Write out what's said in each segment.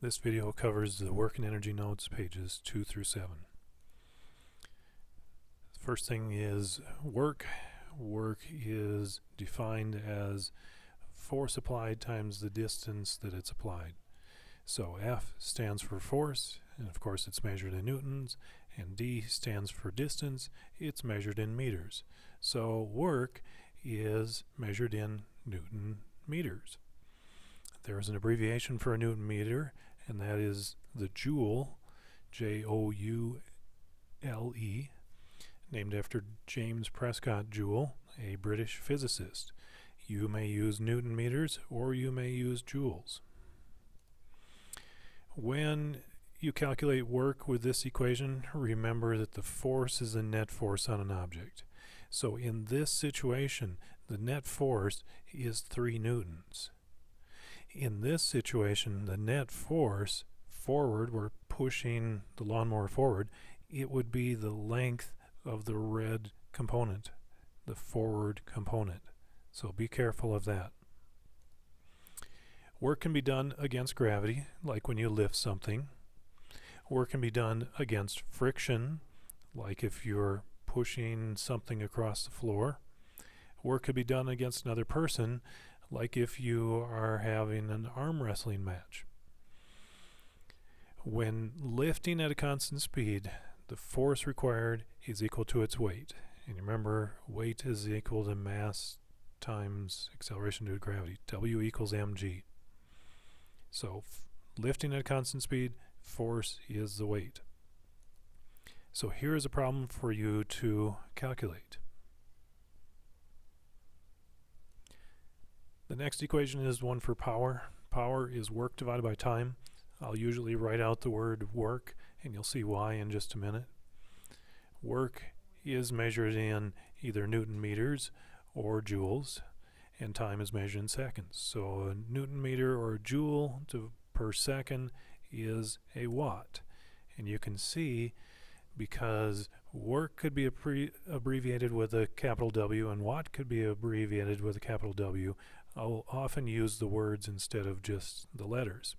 This video covers the work and energy notes pages 2 through 7. First thing is work. Work is defined as force applied times the distance that it's applied. So F stands for force, and of course it's measured in newtons, and D stands for distance, it's measured in meters. So work is measured in Newton meters. There is an abbreviation for a Newton meter, and that is the joule, Joule, named after James Prescott Joule, a British physicist. You may use Newton meters or you may use joules. When you calculate work with this equation, remember that the force is the net force on an object. So in this situation, the net force is 3 newtons. In this situation, the net force forward, we're pushing the lawnmower forward, it would be the length of the red component, the forward component. So be careful of that. Work can be done against gravity, like when you lift something. Work can be done against friction, like if you're pushing something across the floor. Work could be done against another person, like if you are having an arm wrestling match. When lifting at a constant speed, the force required is equal to its weight. And remember, weight is equal to mass times acceleration due to gravity. W equals mg. So lifting at a constant speed, force is the weight. So here is a problem for you to calculate. The next equation is one for power. Power is work divided by time. I'll usually write out the word work, and you'll see why in just a minute. Work is measured in either Newton meters or joules, and time is measured in seconds. So a Newton meter or a joule per second is a watt. And you can see, because work could be abbreviated with a capital W and watt could be abbreviated with a capital W, I'll often use the words instead of just the letters.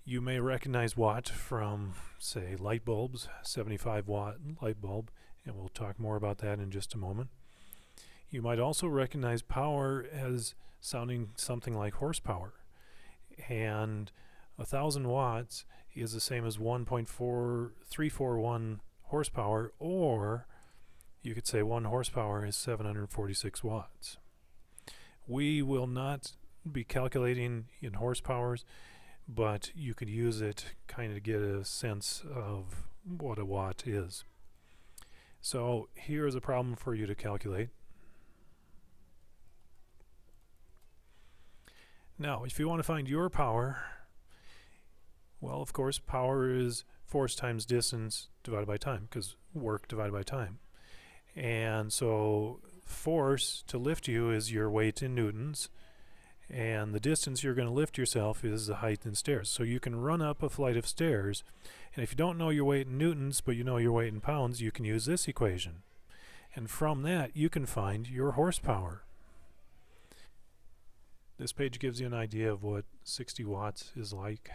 You may recognize watt from, say, light bulbs, 75 watt light bulb, and we'll talk more about that in just a moment. You might also recognize power as sounding something like horsepower, and 1,000 watts is the same as 1.4341 horsepower, or you could say 1 horsepower is 746 watts. We will not be calculating in horsepowers, but you could use it kind of to get a sense of what a watt is. So here is a problem for you to calculate. Now, if you want to find your power, well, of course, power is force times distance divided by time, because work divided by time. And so force to lift you is your weight in newtons, and the distance you're going to lift yourself is the height in stairs. So you can run up a flight of stairs, and if you don't know your weight in newtons, but you know your weight in pounds, you can use this equation. And from that, you can find your horsepower. This page gives you an idea of what 60 watts is like.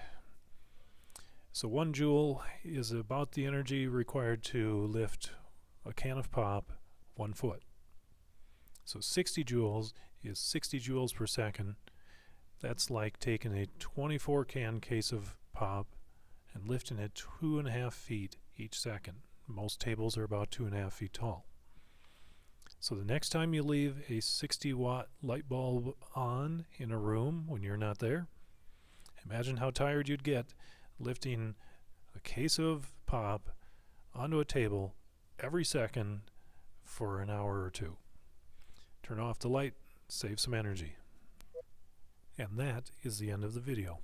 So 1 joule is about the energy required to lift a can of pop 1 foot. So 60 joules is 60 joules per second. That's like taking a 24 can case of pop and lifting it 2.5 feet each second. Most tables are about 2.5 feet tall. So the next time you leave a 60 watt light bulb on in a room when you're not there, imagine how tired you'd get lifting a case of pop onto a table every second for an hour or 2. Turn off the light, save some energy. And that is the end of the video.